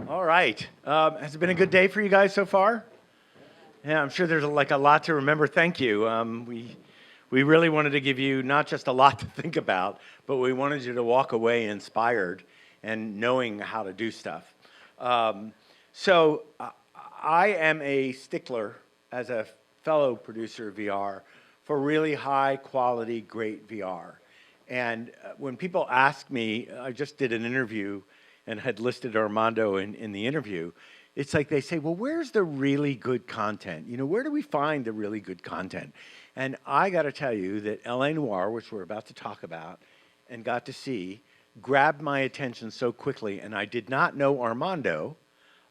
All right. Has it been a good day for you guys so far? Yeah, I'm sure there's like a lot to remember. Thank you. We really wanted to give you not just a lot to think about, but we wanted you to walk away inspired and knowing how to do stuff. So I am a stickler as a fellow producer of VR for really high quality, great VR. And when people ask me, I just did an interview and had listed Armando in the interview. It's like they say, well, where's the really good content? You know, where do we find the really good content? And I got to tell you that LA Noir, which we're about to talk about and got to see, grabbed my attention so quickly. And I did not know Armando.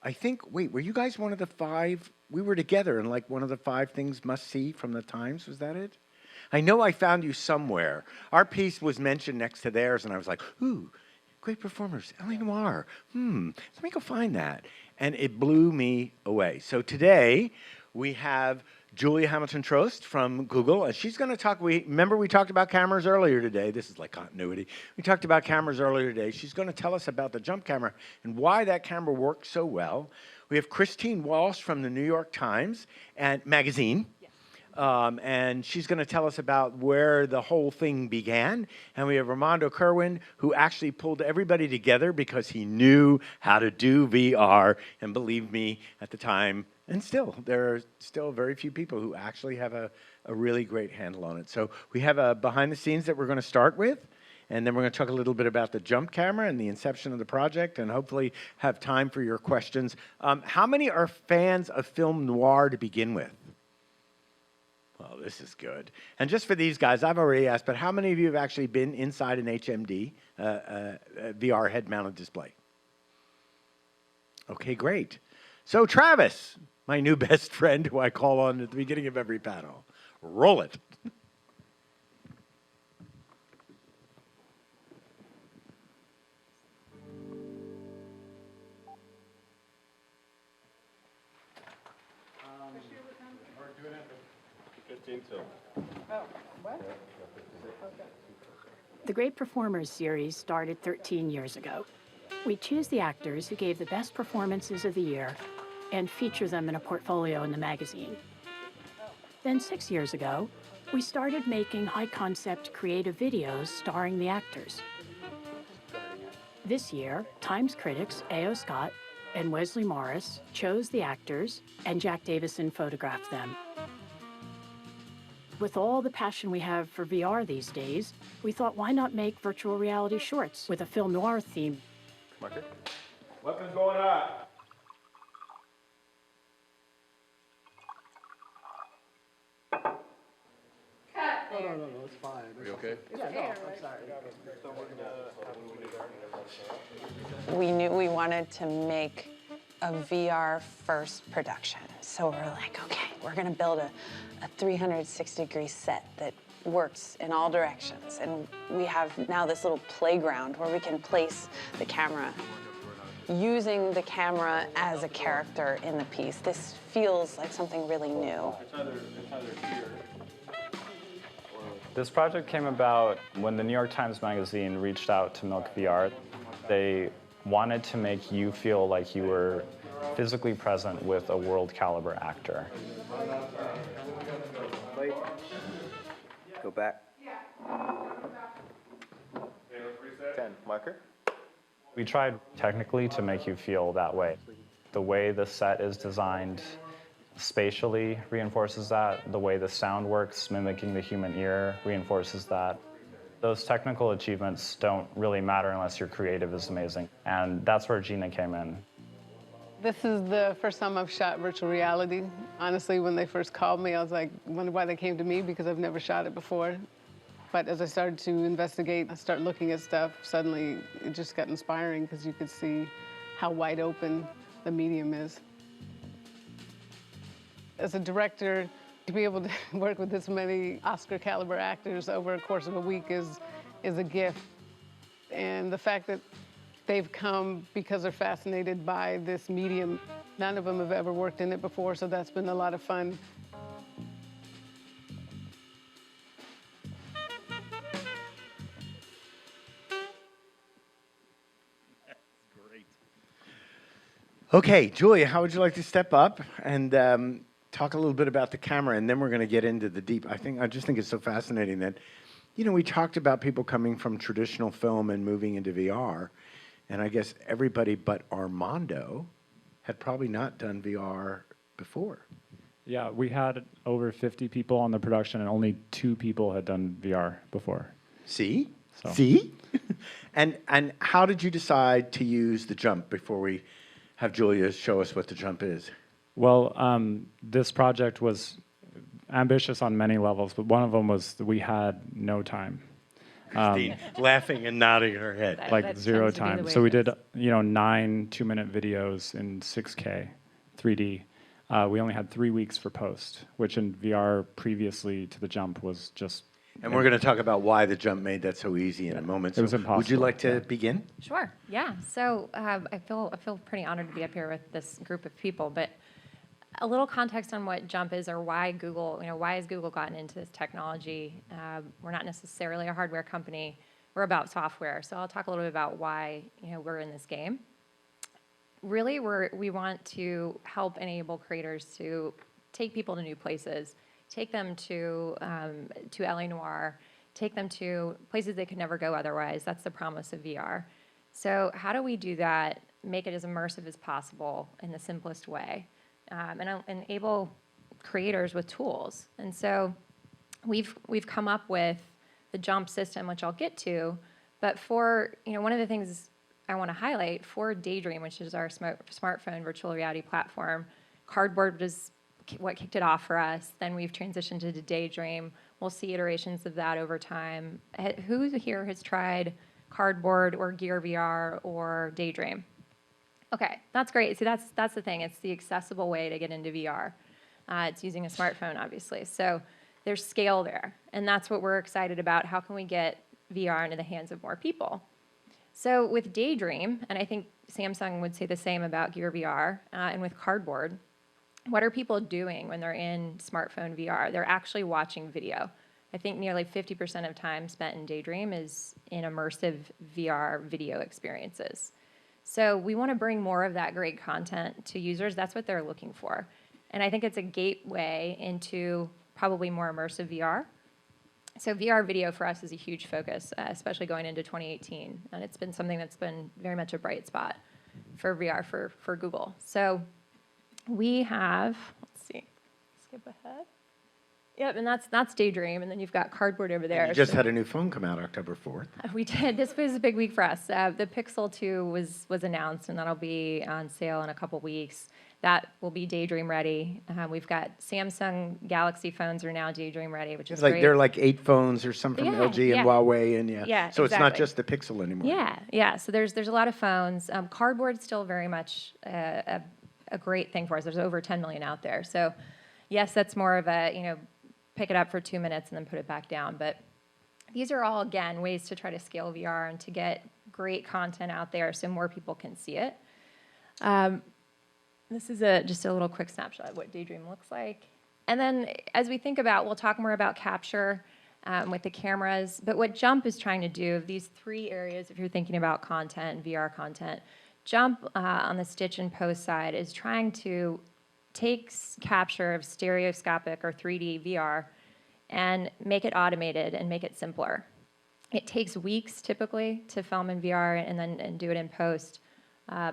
I think, wait, were you guys one of the 5? We were together in like one of the 5 things must see from the Times. Was that it? I know I found you somewhere. Our piece was mentioned next to theirs, and I was like, ooh, great performers, LA Noir. Let me go find that. And it blew me away. So today, we have Julia Hamilton-Trost from Google, and she's going to talk. Remember we talked about cameras earlier today. This is like continuity. We talked about cameras earlier today. She's going to tell us about the jump camera and why that camera works so well. We have Christine Walsh from the New York Times and Magazine. And she's going to tell us about where the whole thing began. And we have Armando Kirwin, who actually pulled everybody together because he knew how to do VR. And believe me, at the time, and still, there are still very few people who actually have a really great handle on it. So we have a behind the scenes that we're going to start with. And then we're going to talk a little bit about the jump camera and the inception of the project, and hopefully have time for your questions. How many are fans of film noir to begin with? Well, this is good. And just for these guys, I've already asked, but how many of you have actually been inside an HMD, VR head-mounted display? Okay, great. So Travis, my new best friend who I call on at the beginning of every panel, roll it. The Great Performers series started 13 years ago. We choose the actors who gave the best performances of the year and feature them in a portfolio in the magazine. Then 6 years ago, we started making high-concept creative videos starring the actors. This year, Times critics A.O. Scott and Wesley Morris chose the actors, and Jack Davison photographed them. With all the passion we have for VR these days, we thought, why not make virtual reality shorts with a film noir theme? Marker. Weapons going up. Cut. No, it's fine. Are you okay? Yeah, no, I'm sorry. We knew we wanted to make a VR first production. So we're like, okay, we're gonna build a 360-degree set that works in all directions. And we have now this little playground where we can place the camera, using the camera as a character in the piece. This feels like something really new. This project came about when the New York Times Magazine reached out to Milk VR. They wanted to make you feel like you were physically present with a world caliber actor. Go back. 10, marker. We tried technically to make you feel that way. The way the set is designed spatially reinforces that. The way the sound works, mimicking the human ear, reinforces that. Those technical achievements don't really matter unless your creative is amazing. And that's where Gina came in. This is the first time I've shot virtual reality. Honestly, when they first called me, I was like, wonder why they came to me, because I've never shot it before. But as I started to investigate, I started looking at stuff, suddenly it just got inspiring because you could see how wide open the medium is. As a director, to be able to work with this many Oscar caliber actors over a course of a week is a gift. And the fact that they've come because they're fascinated by this medium. None of them have ever worked in it before, so that's been a lot of fun. Great. Okay, Julia, how would you like to step up and talk a little bit about the camera, and then we're going to get into the deep. I just think it's so fascinating that, we talked about people coming from traditional film and moving into VR, and I guess everybody but Armando had probably not done VR before. Yeah, we had over 50 people on the production, and only 2 people had done VR before. See? So. See? and how did you decide to use the jump before we have Julia show us what the jump is? Well, this project was ambitious on many levels, but one of them was that we had no time. Christine laughing and nodding her head. Like that 0 tends to be the time. way So we it did, is. 9 2-minute videos in 6K, 3D. We only had 3 weeks for post, which in VR previously to the jump was just. And we're going to talk about why the jump made that so easy in a moment. It was So would you impossible, like to begin? Sure. Yeah. So I feel pretty honored to be up here with this group of people. But a little context on what Jump is, or why Google, why has Google gotten into this technology? We're not necessarily a hardware company. We're about software. So I'll talk a little bit about why we're in this game. Really, we want to help enable creators to take people to new places, take them to LA Noir, take them to places they could never go otherwise. That's the promise of VR. So how do we do that, make it as immersive as possible in the simplest way, and enable creators with tools? And so we've come up with the Jump system, which I'll get to, but for, one of the things I want to highlight for Daydream, which is our smartphone virtual reality platform, Cardboard was what kicked it off for us. Then we've transitioned to Daydream. We'll see iterations of that over time. Who here has tried Cardboard or Gear VR or Daydream? Okay, that's great. See, that's the thing. It's the accessible way to get into VR. It's using a smartphone, obviously. So there's scale there, and that's what we're excited about. How can we get VR into the hands of more people? So with Daydream, and I think Samsung would say the same about Gear VR, and with Cardboard, what are people doing when they're in smartphone VR? They're actually watching video. I think nearly 50% of time spent in Daydream is in immersive VR video experiences. So we want to bring more of that great content to users. That's what they're looking for. And I think it's a gateway into probably more immersive VR. So VR video for us is a huge focus, especially going into 2018. And it's been something that's been very much a bright spot for VR for Google. So we have, let's see, skip ahead. Yep, and that's Daydream, and then you've got Cardboard over there. You just had a new phone come out October 4th. We did. This was a big week for us. The Pixel 2 was announced, and that'll be on sale in a couple weeks. That will be Daydream ready. We've got Samsung Galaxy phones are now Daydream ready, which is It's like great. there are like 8 phones or some from Yeah, LG and yeah. Huawei, and Yeah, so it's not exactly. just the Pixel anymore. Yeah. So there's a lot of phones. Cardboard's still very much a great thing for us. There's over 10 million out there. So yes, that's more of a, pick it up for 2 minutes and then put it back down. But these are all, again, ways to try to scale VR and to get great content out there so more people can see it. This is just a little quick snapshot of what Daydream looks like. And then as we think about, we'll talk more about capture with the cameras. But what Jump is trying to do, these 3 areas, if you're thinking about content, VR content, Jump on the stitch and post side is trying to take capture of stereoscopic or 3D VR and make it automated and make it simpler. It takes weeks typically to film in VR and do it in post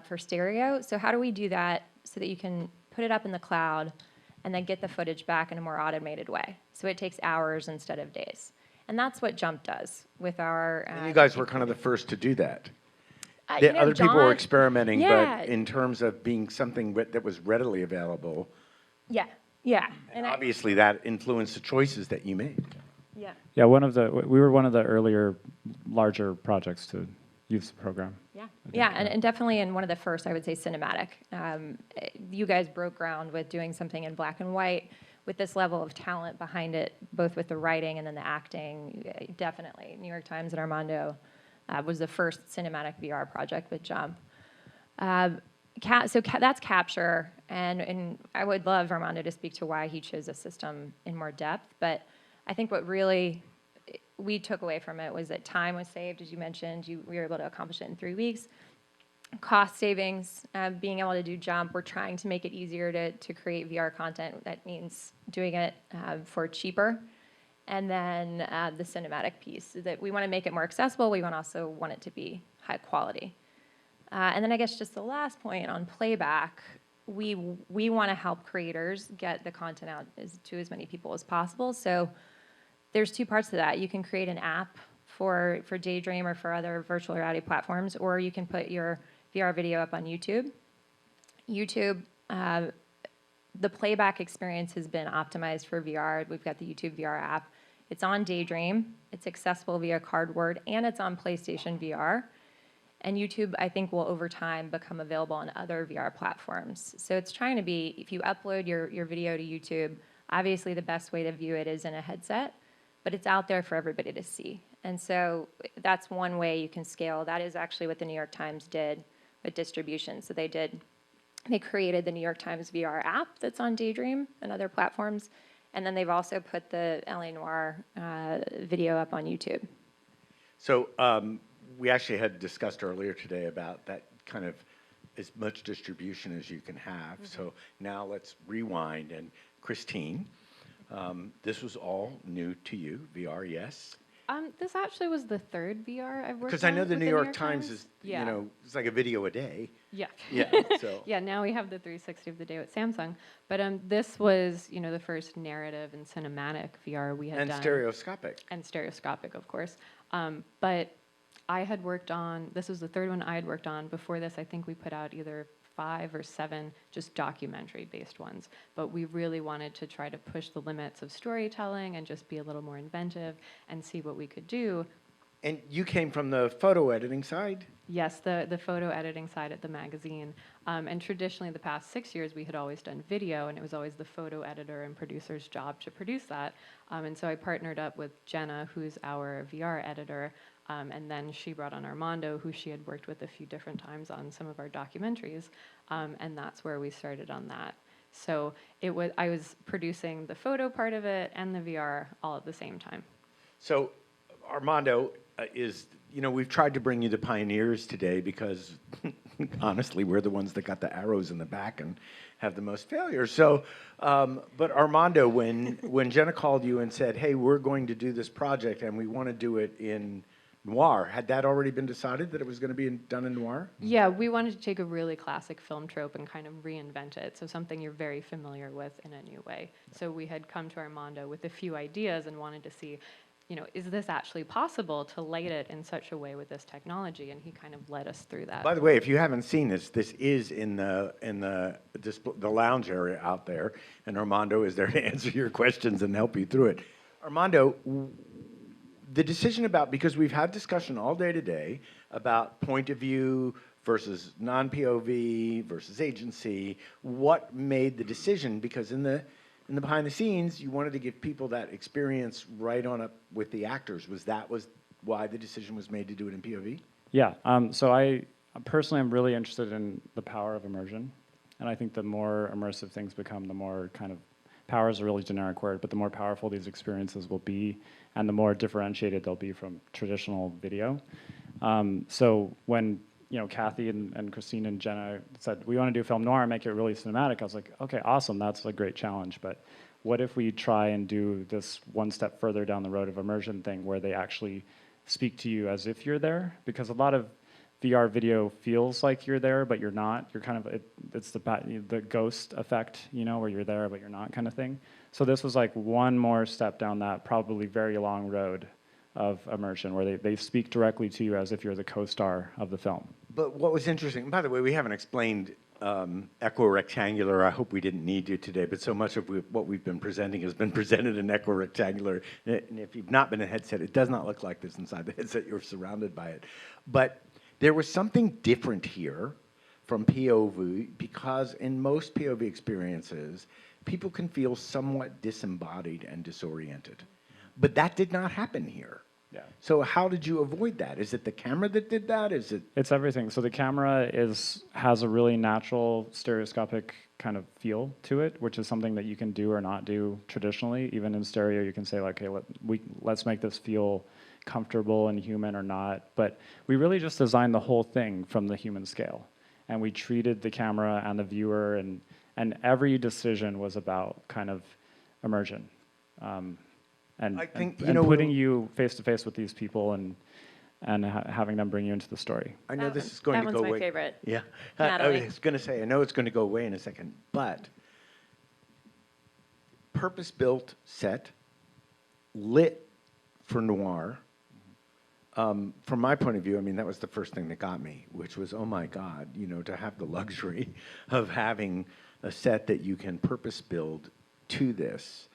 for stereo. So how do we do that so that you can put it up in the cloud and then get the footage back in a more automated way? So it takes hours instead of days. And that's what Jump does with our... And you guys were kind of the first to do that. you Other people were John- experimenting, Yeah. but in terms of being something that was readily available, Yeah. and obviously that influenced the choices that you made. Yeah. Yeah, we were one of the earlier, larger projects to use the program. Yeah, and definitely in one of the first, I would say, cinematic. You guys broke ground with doing something in black and white with this level of talent behind it, both with the writing and then the acting. Definitely, New York Times and Armando was the first cinematic VR project with Jump. So that's capture, and I would love Armando to speak to why he chose this system in more depth. But I think what really we took away from it was that time was saved, as you mentioned. We were able to accomplish it in 3 weeks. cost savings, being able to do jump. We're trying to make it easier to create VR content. That means doing it for cheaper. And then the cinematic piece, that we want to make it more accessible. We also want it to be high quality. And then I guess just the last point on playback, we want to help creators get the content out to as many people as possible. So there's two parts to that. You can create an app for Daydream or for other virtual reality platforms, or you can put your VR video up on YouTube. YouTube, the playback experience has been optimized for VR. We've got the YouTube VR app. It's on Daydream. It's accessible via cardboard, and it's on PlayStation VR. And YouTube, I think, will over time become available on other VR platforms. So it's trying to be, if you upload your video to YouTube, obviously the best way to view it is in a headset, but it's out there for everybody to see. And so that's one way you can scale. That is actually what the New York Times did with distribution. So they created the New York Times VR app that's on Daydream and other platforms. And then they've also put the LA Noir video up on YouTube. So we actually had discussed earlier today about that kind of as much distribution as you can have. So now let's rewind. And Christine, this was all new to you, VR, yes? This actually was the third VR I've worked on. Because I know the with New York Times is, Yeah. you know, it's like a video a day. Yeah. Yeah, so. Yeah, now we have the 360 of the day with Samsung. But this was, the first narrative and cinematic VR we had And done. stereoscopic. And stereoscopic, of course. But I had worked on, this was the third one I had worked on. Before this, I think we put out either 5 or 7 just documentary-based ones. But we really wanted to try to push the limits of storytelling and just be a little more inventive and see what we could do. And you came from the photo editing side? Yes, the photo editing side at the magazine. And traditionally, the past 6 years, we had always done video, and it was always the photo editor and producer's job to produce that. And so I partnered up with Jenna, who's our VR editor, and then she brought on Armando, who she had worked with a few different times on some of our documentaries, and that's where we started on that. So I was producing the photo part of it and the VR all at the same time. So Armando we've tried to bring you the pioneers today because honestly, we're the ones that got the arrows in the back and have the most failures. So, but Armando, when Jenna called you and said, hey, we're going to do this project and we want to do it in noir, had that already been decided that it was going to be done in noir? Yeah, we wanted to take a really classic film trope and kind of reinvent it, so something you're very familiar with in a new way. So we had come to Armando with a few ideas and wanted to see, is this actually possible to light it in such a way with this technology? And he kind of led us through that. By the way, if you haven't seen this is in the lounge area out there, and Armando is there to answer your questions and help you through it. Armando, the decision because we've had discussion all day today about point of view versus non-POV versus agency, what made the decision? Because in the behind the scenes, you wanted to give people that experience right on up with the actors. Was why the decision was made to do it in POV? Yeah, so I personally am really interested in the power of immersion. And I think the more immersive things become, the more kind of, power is a really generic word, but the more powerful these experiences will be and the more differentiated they'll be from traditional video. So when Kathy and Christine and Jenna said, we want to do film noir and make it really cinematic, I was like, okay, awesome, that's a great challenge, but what if we try and do this one step further down the road of immersion thing where they actually speak to you as if you're there? Because a lot of VR video feels like you're there, but you're not. You're kind of, it's the ghost effect, where you're there, but you're not kind of thing. So this was like one more step down that probably very long road of immersion where they speak directly to you as if you're the co-star of the film. But what was interesting, by the way, we haven't explained equirectangular. I hope we didn't need to today, but so much of what we've been presenting has been presented in equirectangular. And if you've not been in a headset, it does not look like this inside the headset. You're surrounded by it. But there was something different here from POV because in most POV experiences, people can feel somewhat disembodied and disoriented. But that did not happen here. Yeah. So how did you avoid that? Is it the camera that did that? Is it? It's everything. So the camera has a really natural stereoscopic kind of feel to it, which is something that you can do or not do traditionally. Even in stereo, you can say like, hey, let's make this feel comfortable and human or not. But we really just designed the whole thing from the human scale. And we treated the camera and the viewer, and every decision was about kind of immersion. And I think, and putting you face to face with these people and having them bring you into the story. I know this is going to go away. That one's my favorite. Yeah. Natalie. I was going to say, I know it's going to go away in a second, but purpose-built set, lit for noir. From my point of view, I mean, that was the first thing that got me, which was, oh my God, you know, to have the luxury of having a set that you can purpose-build to this.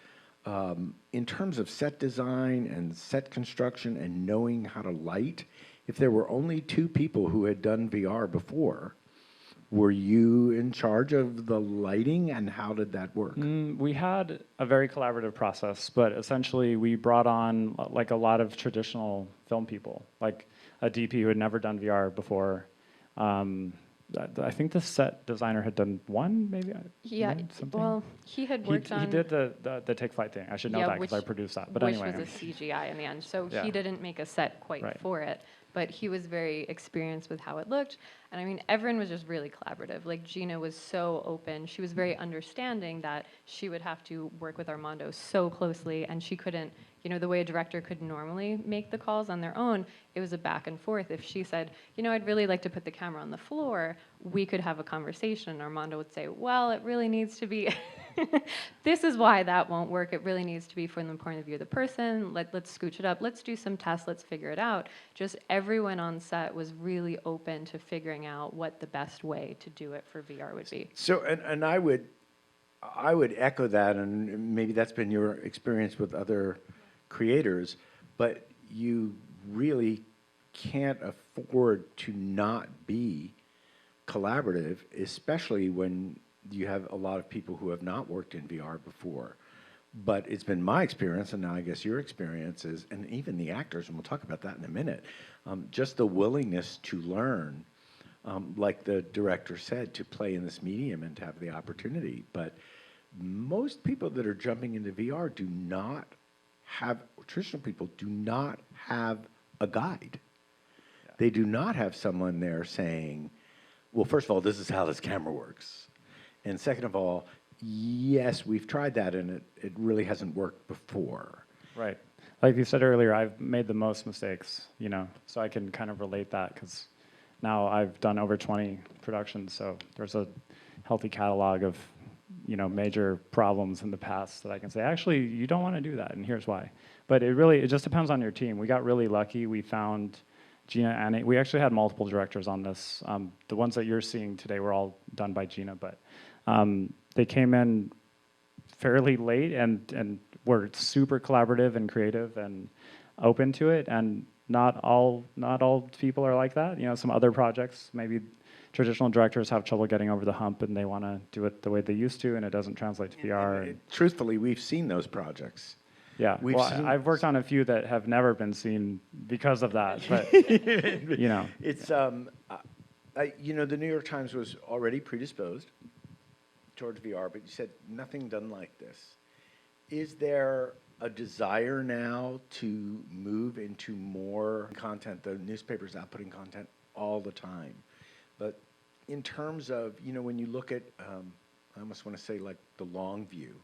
In terms of set design and set construction and knowing how to light, if there were only 2 people who had done VR before, were you in charge of the lighting, and how did that work? We had a very collaborative process, but essentially we brought on like a lot of traditional film people, like a DP who had never done VR before. I think the set designer had done one, maybe. Yeah, something. well, he had worked on. He did the take flight thing. I should know that because I produced that. But which anyway, was a CGI in the end, so Yeah. he didn't make a set quite Right. for it. But he was very experienced with how it looked, and I mean, everyone was just really collaborative. Like Gina was so open; she was very understanding that she would have to work with Armando so closely, and she couldn't. You know, the way a director could normally make the calls on their own, it was a back and forth. If she said, you know, I'd really like to put the camera on the floor, we could have a conversation. Armando would say, well, it really needs to be, this is why that won't work. It really needs to be from the point of view of the person. Let's scooch it up. Let's do some tests. Let's figure it out. Just everyone on set was really open to figuring out what the best way to do it for VR would be. So, and I would echo that, and maybe that's been your experience with other creators, but you really can't afford to not be collaborative, especially when you have a lot of people who have not worked in VR before. But it's been my experience, and now I guess your experience is, and even the actors, and we'll talk about that in a minute, just the willingness to learn, like the director said, to play in this medium and to have the opportunity. But most people that are jumping into VR do not have, traditional people do not have a guide. Yeah. They do not have someone there saying, well, first of all, this is how this camera works. And second of all, yes, we've tried that and it really hasn't worked before. Right. Like you said earlier, I've made the most mistakes, you know, so I can kind of relate that because now I've done over 20 productions, so there's a healthy catalog of, you know, major problems in the past that I can say, actually, you don't want to do that, and here's why. But it just depends on your team. We got really lucky. We found Gina and we actually had multiple directors on this. The ones that you're seeing today were all done by Gina, but they came in fairly late and were super collaborative and creative and open to it. And not all people are like that. You know, some other projects, maybe traditional directors have trouble getting over the hump and they want to do it the way they used to, and it doesn't translate to VR. Truthfully, we've seen those projects. Yeah, I've worked on a few that have never been seen because of that. But you know, it's you know, the New York Times was already predisposed towards VR, but you said nothing done like this. Is there a desire now to move into more content? The newspaper's out putting content all the time, but in terms of, you know, when you look at, I almost want to say like the long view.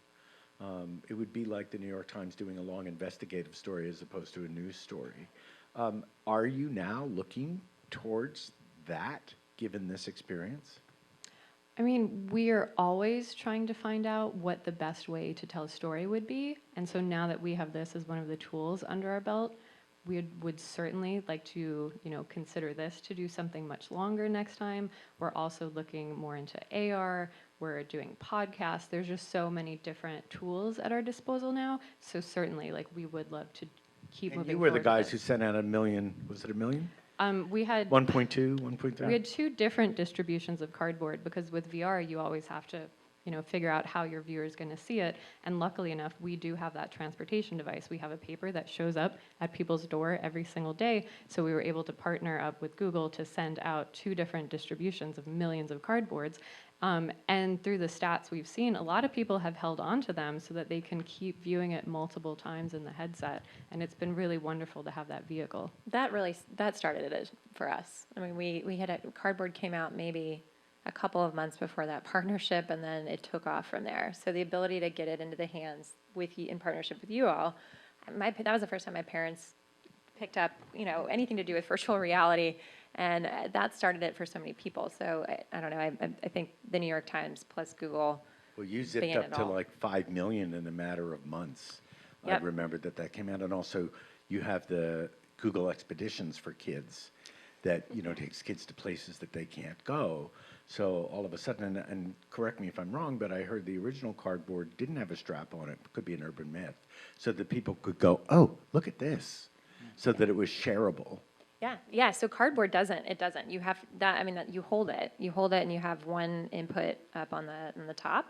It would be like the New York Times doing a long investigative story as opposed to a news story. Are you now looking towards that, given this experience? I mean, we are always trying to find out what the best way to tell a story would be. And so now that we have this as one of the tools under our belt, we would certainly like to, you know, consider this to do something much longer next time. We're also looking more into AR. We're doing podcasts. There's just so many different tools at our disposal now. So certainly, like, we would love to keep moving forward. You were the guys who sent out 1 million, was it 1 million? We had 1.2, 1.3? We had 2 different distributions of cardboard because with VR, you always have to, you know, figure out how your viewer is going to see it. And luckily enough, we do have that transportation device. We have a paper that shows up at people's door every single day. So we were able to partner up with Google to send out 2 different distributions of millions of cardboards. And through the stats we've seen, a lot of people have held on to them so that they can keep viewing it multiple times in the headset. And it's been really wonderful to have that vehicle. That started it for us. I mean, we had Cardboard came out maybe a couple of months before that partnership, and then it took off from there. So the ability to get it into the hands with you, in partnership with you all, that was the first time my parents picked up, anything to do with virtual reality, and that started it for so many people. So I don't know. I think the New York Times plus Google. Well, you zipped up to like 5 million in a matter of months. Yep. I remembered that came out, and also you have the Google Expeditions for kids that takes kids to places that they can't go. So all of a sudden, and correct me if I'm wrong, but I heard the original Cardboard didn't have a strap on it. It could be an urban myth, so that people could go, oh, look at this, so that it was shareable. Yeah. So Cardboard doesn't. It doesn't. You have that. I mean, you hold it, and you have one input up on the top.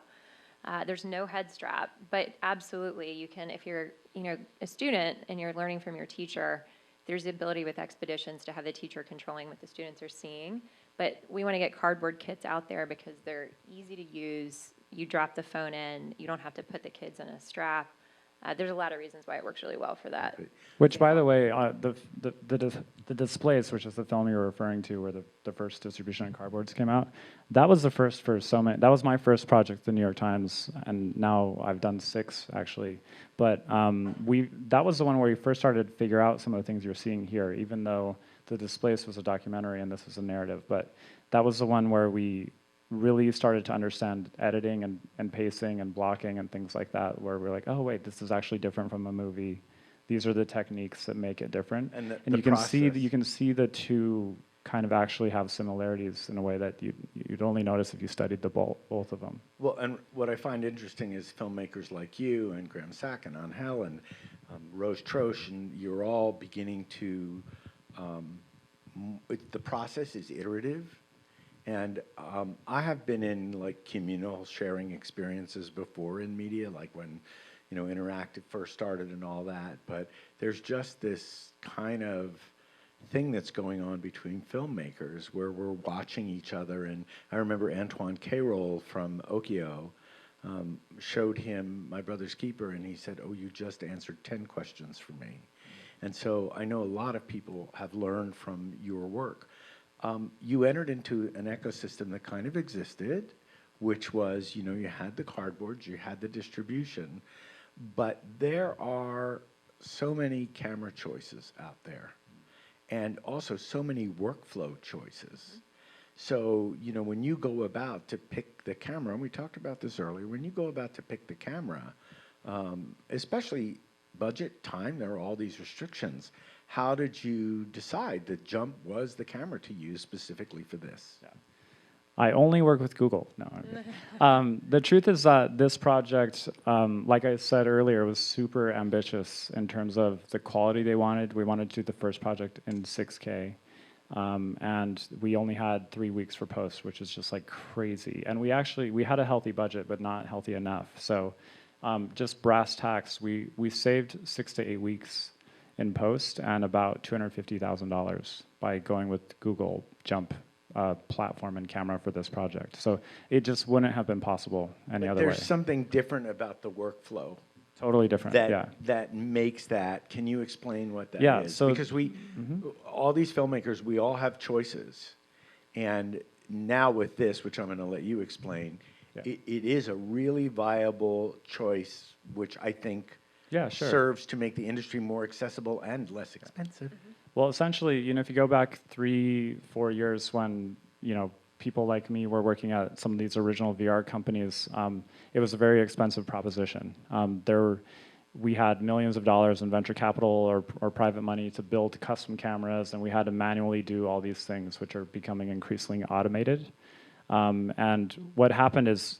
There's no head strap, but absolutely you can. If you're a student and you're learning from your teacher, there's the ability with Expeditions to have the teacher controlling what the students are seeing. But we want to get Cardboard kits out there because they're easy to use. You drop the phone in. You don't have to put the kids in a strap. There's a lot of reasons why it works really well for that. Which, by the way, the displays, which is the film you're referring to, where the first distribution of Cardboards came out, that was the first for so many. That was my first project at the New York Times, and now I've done 6 actually. But that was the one where we first started to figure out some of the things you're seeing here, even though the Displaced was a documentary and this was a narrative. But that was the one where we really started to understand editing and pacing and blocking and things like that, where we're like, oh wait, this is actually different from a movie. These are the techniques that make it different. And you can see the two kind of actually have similarities in a way that you'd only notice if you studied both of them. Well, and what I find interesting is filmmakers like you and Graham Sack and Angel and Rose Trost, and you're all beginning to, the process is iterative. And I have been in like communal sharing experiences before in media, like when Interactive first started and all that. But there's just this kind of thing that's going on between filmmakers where we're watching each other. And I remember Antoine Cayrol from Okio showed him My Brother's Keeper, and he said, oh, you just answered 10 questions for me. And so I know a lot of people have learned from your work. You entered into an ecosystem that kind of existed, which was, you had the Cardboards, you had the distribution, but there are so many camera choices out there, and also so many workflow choices. So, when you go about to pick the camera, and we talked about this earlier, when you go about to pick the camera, especially budget, time, there are all these restrictions. How did you decide that Jump was the camera to use specifically for this? Yeah. I only work with Google. No. The truth is that this project, like I said earlier, was super ambitious in terms of the quality they wanted. We wanted to do the first project in 6K. And we only had 3 weeks for post, which is just like crazy. And we had a healthy budget, but not healthy enough. So just brass tacks, we saved 6 to 8 weeks in post and about $250,000 by going with Google Jump platform and camera for this project. So it just wouldn't have been possible any other way. There's something different about the workflow. Totally different, that makes that. Can you explain what that is? So because all these filmmakers, we all have choices. And now with this, which I'm going to let you explain, it is a really viable choice, which I think serves to make the industry more accessible and less expensive. Well, essentially, if you go back 3-4 years when, people like me were working at some of these original VR companies, it was a very expensive proposition. We had millions of dollars in venture capital or private money to build custom cameras, and we had to manually do all these things, which are becoming increasingly automated. And what happened is,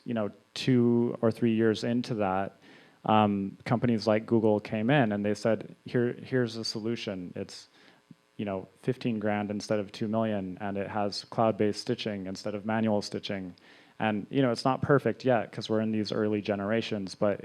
2 or 3 years into that, companies like Google came in and they said, here's a solution. It's 15 grand instead of 2 million, and it has cloud-based stitching instead of manual stitching. And it's not perfect yet because we're in these early generations, but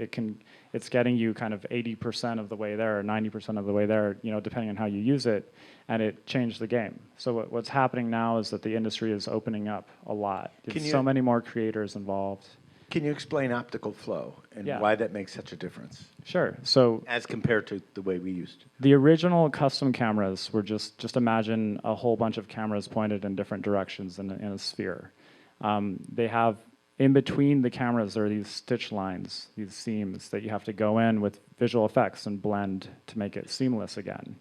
it's getting you kind of 80% of the way there or 90% of the way there, depending on how you use it, and it changed the game. So what's happening now is that the industry is opening up a lot. There's so many more creators involved. Can you explain optical flow and why that makes such a difference? Sure. So as compared to the way we used to. The original custom cameras were just imagine a whole bunch of cameras pointed in different directions in a sphere. They have, in between the cameras, there are these stitch lines, these seams that you have to go in with visual effects and blend to make it seamless again.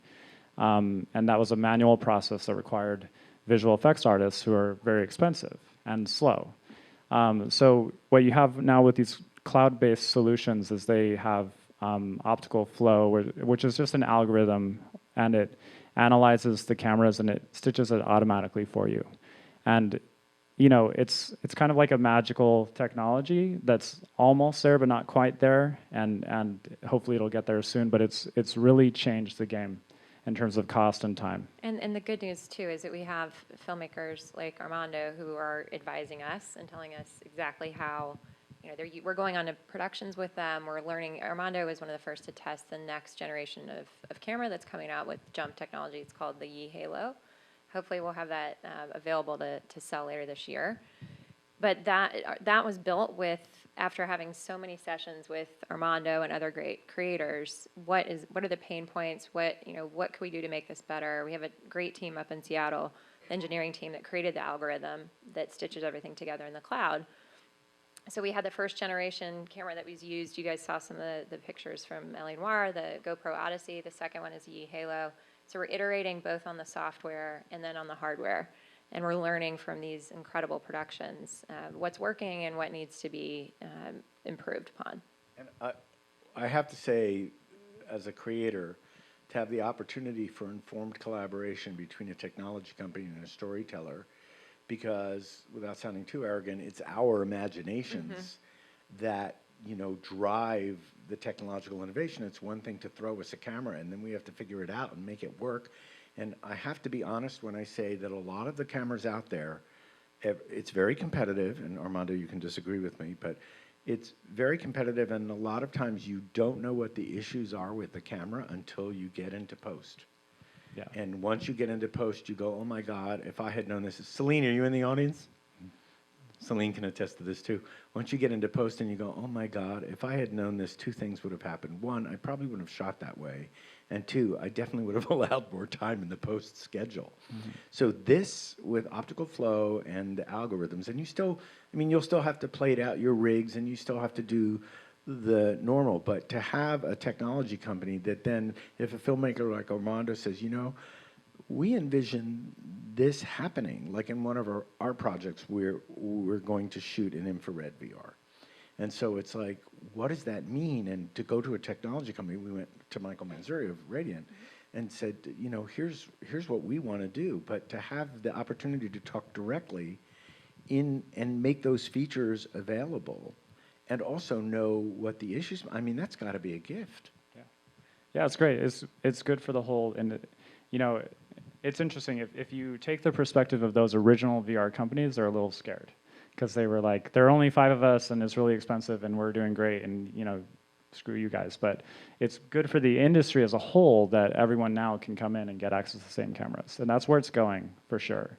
And that was a manual process that required visual effects artists who are very expensive and slow. So what you have now with these cloud-based solutions is they have optical flow, which is just an algorithm, and it analyzes the cameras and it stitches it automatically for you. And it's kind of like a magical technology that's almost there but not quite there, and hopefully it'll get there soon. But it's really changed the game in terms of cost and time. And the good news too is that we have filmmakers like Armando who are advising us and telling us exactly how. We're going on to productions with them. We're learning. Armando was one of the first to test the next generation of camera that's coming out with jump technology. It's called the Yi Halo. Hopefully we'll have that available to sell later this year. But that was built after having so many sessions with Armando and other great creators. What are the pain points? What can we do to make this better? We have a great team up in Seattle, the engineering team that created the algorithm that stitches everything together in the cloud. So we had the first generation camera that was used. You guys saw some of the pictures from Noir, the GoPro Odyssey. The second one is the Yi Halo. So we're iterating both on the software and then on the hardware. And we're learning from these incredible productions what's working and what needs to be improved upon. And I have to say, as a creator, to have the opportunity for informed collaboration between a technology company and a storyteller, because without sounding too arrogant, it's our imaginations that drive the technological innovation. It's one thing to throw us a camera, and then we have to figure it out and make it work. And I have to be honest when I say that a lot of the cameras out there, it's very competitive, and Armando, you can disagree with me, but it's very competitive, and a lot of times you don't know what the issues are with the camera until you get into post. Yeah. And once you get into post, you go, oh my God, if I had known this. Celine, are you in the audience? Celine can attest to this too. Once you get into post and you go, oh my God, if I had known this, two things would have happened. One, I probably wouldn't have shot that way. And two, I definitely would have allowed more time in the post schedule. So this, with optical flow and the algorithms, and you'll still have to play it out, your rigs, and you still have to do the normal, but to have a technology company that then, if a filmmaker like Armando says, we envision this happening, like in one of our projects, we're going to shoot in infrared VR. And so it's like, what does that mean? And to go to a technology company, we went to Michael Manzuri of Radiant and said, here's what we want to do. But to have the opportunity to talk directly in and make those features available, and also know what the issues. That's got to be a gift. Yeah, it's great. It's good for the whole. And it's interesting if you take the perspective of those original VR companies, they're a little scared because they were like, there are only 5 of us, and it's really expensive, and we're doing great, and screw you guys. But it's good for the industry as a whole that everyone now can come in and get access to the same cameras, and that's where it's going for sure.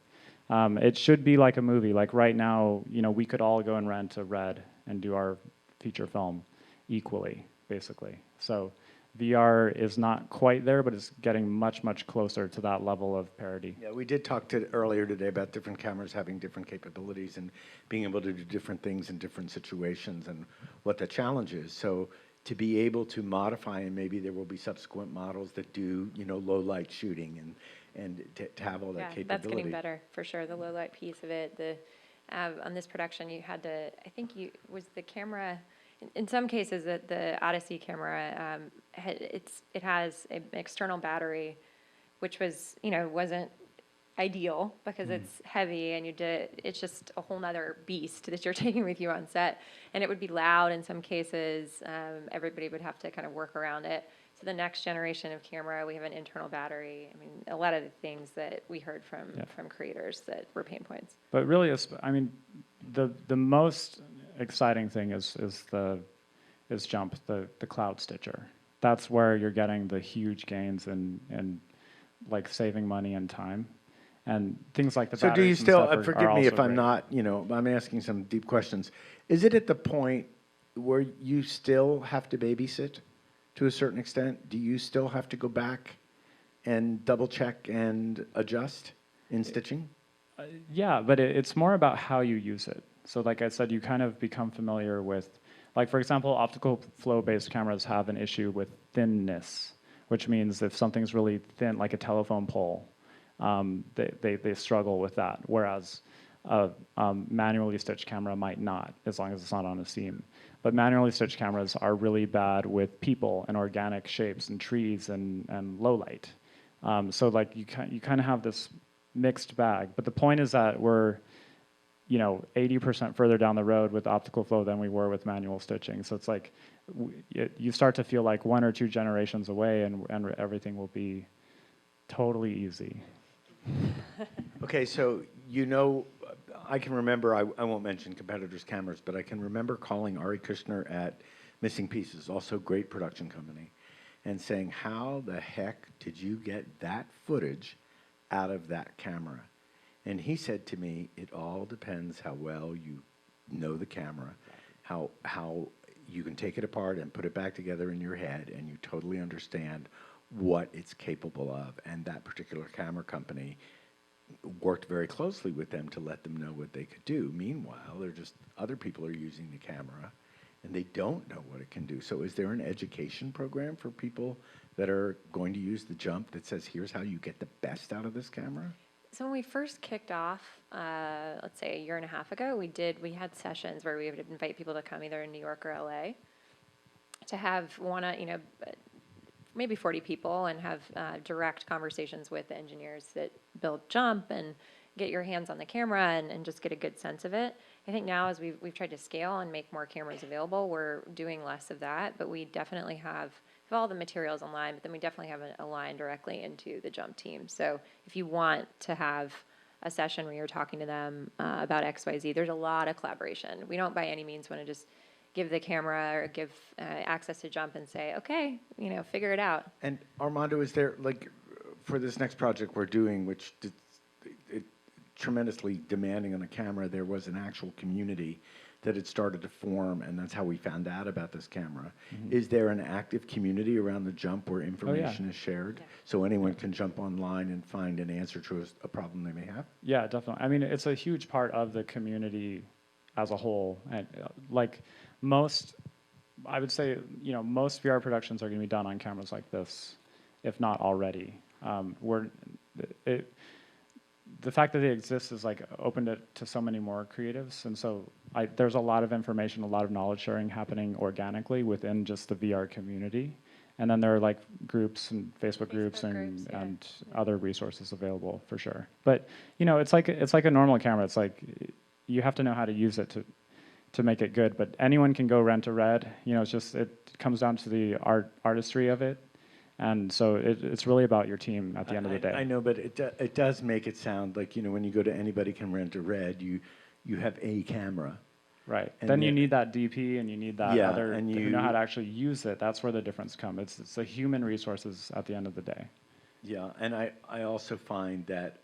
It should be like a movie. Like right now, we could all go and rent a Red and do our feature film equally, basically. So VR is not quite there, but it's getting much, much closer to that level of parity. Yeah, we did talk earlier today about different cameras having different capabilities and being able to do different things in different situations and what the challenge is. So to be able to modify, and maybe there will be subsequent models that do, low light shooting and to have all that capability. That's getting better for sure. The low light piece of it, on this production, you had to, was the camera, in some cases, the Odyssey camera, it has an external battery, which wasn't ideal because it's heavy and it's just a whole nother beast that you're taking with you on set. And it would be loud in some cases. Everybody would have to kind of work around it. So the next generation of camera, we have an internal battery. A lot of the things that we heard from creators that were pain points. But really, the most exciting thing is Jump, the cloud stitcher. That's where you're getting the huge gains and like saving money and time, and things like the So do you batteries and still, stuff are forgive me also if I'm great. not, I'm asking some deep questions. Is it at the point where you still have to babysit to a certain extent? Do you still have to go back and double check and adjust in stitching? Yeah, but it's more about how you use it. So like I said, you kind of become familiar with, like for example, optical flow-based cameras have an issue with thinness, which means if something's really thin, like a telephone pole, they struggle with that, whereas a manually stitched camera might not, as long as it's not on a seam. But manually stitched cameras are really bad with people and organic shapes and trees and low light. So like you kind of have this mixed bag. But the point is that we're 80% further down the road with optical flow than we were with manual stitching. So it's like you start to feel like 1 or 2 generations away, and everything will be totally easy. Okay, so I can remember, I won't mention competitors' cameras, but I can remember calling Ari Kushner at Missing Pieces, also great production company, and saying, how the heck did you get that footage out of that camera? And he said to me, it all depends how well you know the camera, how you can take it apart and put it back together in your head, and you totally understand what it's capable of. And that particular camera company worked very closely with them to let them know what they could do. Meanwhile, other people are using the camera, and they don't know what it can do. So is there an education program for people that are going to use the Jump that says, here's how you get the best out of this camera? So when we first kicked off, let's say a year and a half ago, we had sessions where we would invite people to come either in New York or LA to have maybe 40 people and have direct conversations with the engineers that build Jump and get your hands on the camera and just get a good sense of it. I think now as we've tried to scale and make more cameras available, we're doing less of that, but we definitely have all the materials online, but then we definitely have a line directly into the Jump team. So if you want to have a session where you're talking to them about XYZ, there's a lot of collaboration. We don't by any means want to just give the camera or give access to Jump and say, okay, figure it out. And Armando, is there, like, for this next project we're doing, which it tremendously demanding on a camera, there was an actual community that had started to form, and that's how we found out about this camera. Mm-hmm. Is there an active community around the Jump where information is shared, so anyone can jump online and find an answer to a problem they may have? Yeah, definitely. I mean, it's a huge part of the community as a whole. And I would say, most VR productions are going to be done on cameras like this, if not already. The fact that they exist is like opened it to so many more creatives, and so there's a lot of information, a lot of knowledge sharing happening organically within just the VR community, and then there are like groups and Facebook groups and other resources available for sure. But it's like a normal camera. It's like you have to know how to use it to make it good. But anyone can go rent a Red. It comes down to the artistry of it. And so it's really about your team at the end of the day. I know, but it does make it sound like, when you go to Anybody Can Rent a Red, you have a camera. Right. Then you need that DP and you need that other, and who know how to actually use it. That's where the difference comes. It's the human resources at the end of the day. Yeah, and I also find that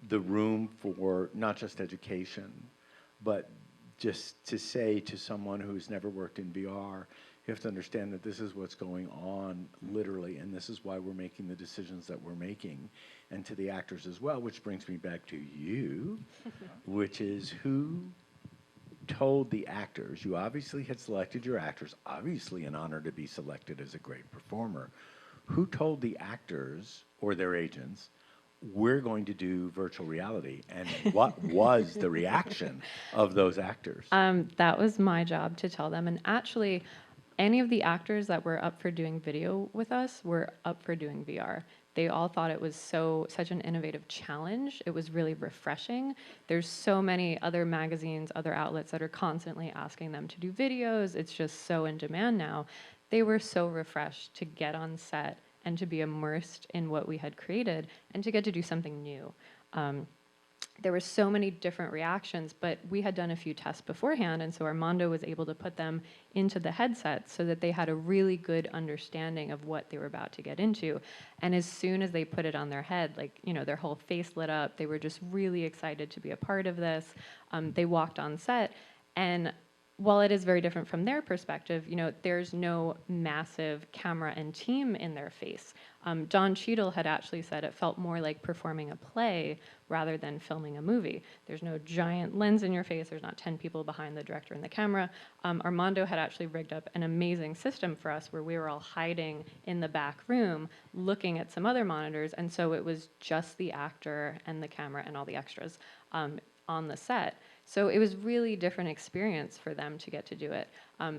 the room for not just education, but just to say to someone who's never worked in VR, you have to understand that this is what's going on literally, and this is why we're making the decisions that we're making. And to the actors as well, which brings me back to you, which is who told the actors, you obviously had selected your actors, obviously an honor to be selected as a great performer. Who told the actors or their agents, we're going to do virtual reality, and what was the reaction of those actors? That was my job to tell them, and actually, any of the actors that were up for doing video with us were up for doing VR. They all thought it was such an innovative challenge. It was really refreshing. There's so many other magazines, other outlets that are constantly asking them to do videos. It's just so in demand now. They were so refreshed to get on set and to be immersed in what we had created and to get to do something new. there were so many different reactions, but we had done a few tests beforehand, and so Armando was able to put them into the headset so that they had a really good understanding of what they were about to get into. And as soon as they put it on their head, like, you know, their whole face lit up. They were just really excited to be a part of this. They walked on set, and while it is very different from their perspective, you know, there's no massive camera and team in their face. Don Cheadle had actually said it felt more like performing a play rather than filming a movie. There's no giant lens in your face. There's not 10 people behind the director and the camera. Armando had actually rigged up an amazing system for us where we were all hiding in the back room looking at some other monitors, and so it was just the actor and the camera and all the extras on the set. So it was really different experience for them to get to do it.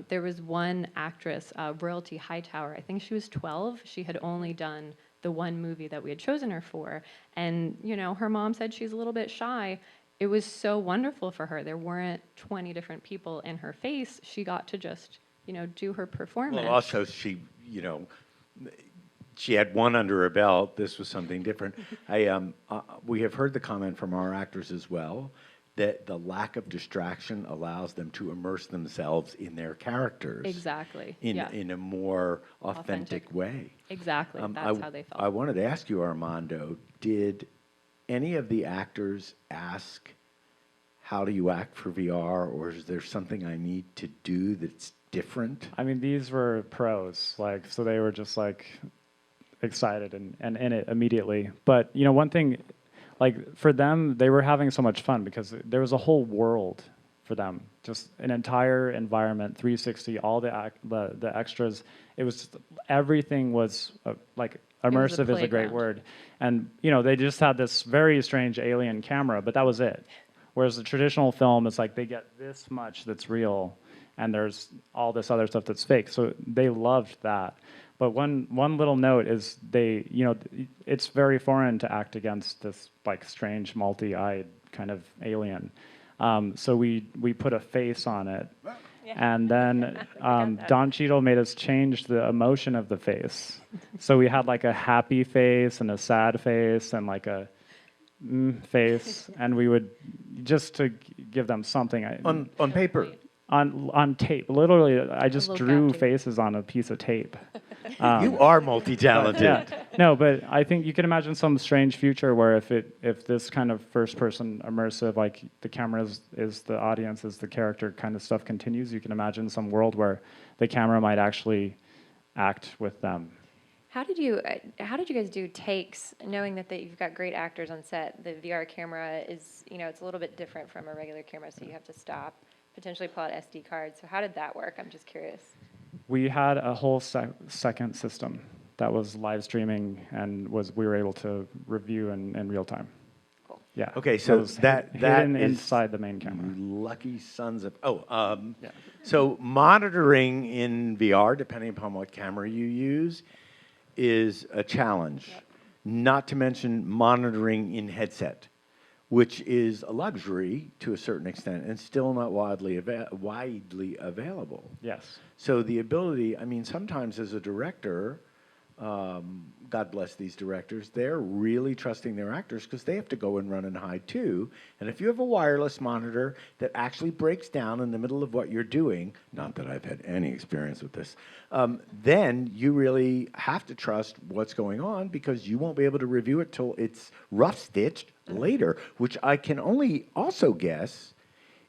There was one actress, Royalty Hightower, I think she was 12. She had only done the one movie that we had chosen her for. And, you know, her mom said she's a little bit shy. It was so wonderful for her. There weren't 20 different people in her face. She got to just, you know, do her performance. Well, also she, you know, she had one under her belt. This was something different. We have heard the comment from our actors as well, that the lack of distraction allows them to immerse themselves in their characters. Exactly. In a more authentic way. Exactly. That's how they felt. I wanted to ask you, Armando, did any of the actors ask, how do you act for VR, or is there something I need to do that's different? I mean, these were pros, like, so they were just like excited and in it immediately. But, you know, one thing, like, for them, they were having so much fun because there was a whole world for them, just an entire environment, 360, all the extras. It was just, everything was like immersive is a great word. And, you know, they just had this very strange alien camera, but that was it. Whereas the traditional film, it's like they get this much that's real, and there's all this other stuff that's fake. So they loved that. But one little note is they, you know, it's very foreign to act against this like strange multi-eyed kind of alien. So we put a face on it. And then Don Cheadle made us change the emotion of the face. So we had like a happy face and a sad face and like a face. And we would, just to give them something. On paper? On tape. Literally, I just drew faces on a piece of tape. You are multi-talented. Yeah. No, but I think you can imagine some strange future where if this kind of first-person immersive, like the camera is the audience, is the character kind of stuff continues, you can imagine some world where the camera might actually act with them. How did you guys do takes, knowing that you've got great actors on set? The VR camera is, you know, it's a little bit different from a regular camera, so you have to stop, potentially pull out SD cards. So how did that work? I'm just curious. We had a whole second system that was live streaming and we were able to review in real time. Cool. Yeah. Okay, so that hidden is inside the main camera. Lucky sons of. So monitoring in VR, depending upon what camera you use, is a challenge. Yep. Not to mention monitoring in headset, which is a luxury to a certain extent and still not widely available. Yes. So the ability, I mean, sometimes as a director, God bless these directors, they're really trusting their actors because they have to go and run and hide too. And if you have a wireless monitor that actually breaks down in the middle of what you're doing, not that I've had any experience with this, then you really have to trust what's going on because you won't be able to review it till it's rough-stitched later, which I can only also guess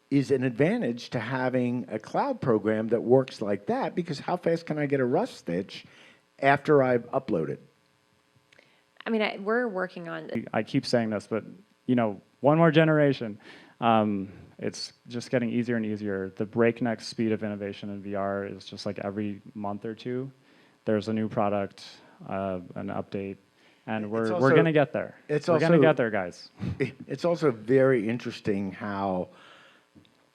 is an advantage to having a cloud program that works like that, because how fast can I get a rough stitch after I've uploaded? I mean, we're working on... I keep saying this, but, you know, one more generation. It's just getting easier and easier. The breakneck speed of innovation in VR is just like every month or two, there's a new product, an update, and we're going to get there. We're going to get there, guys. It's also very interesting how,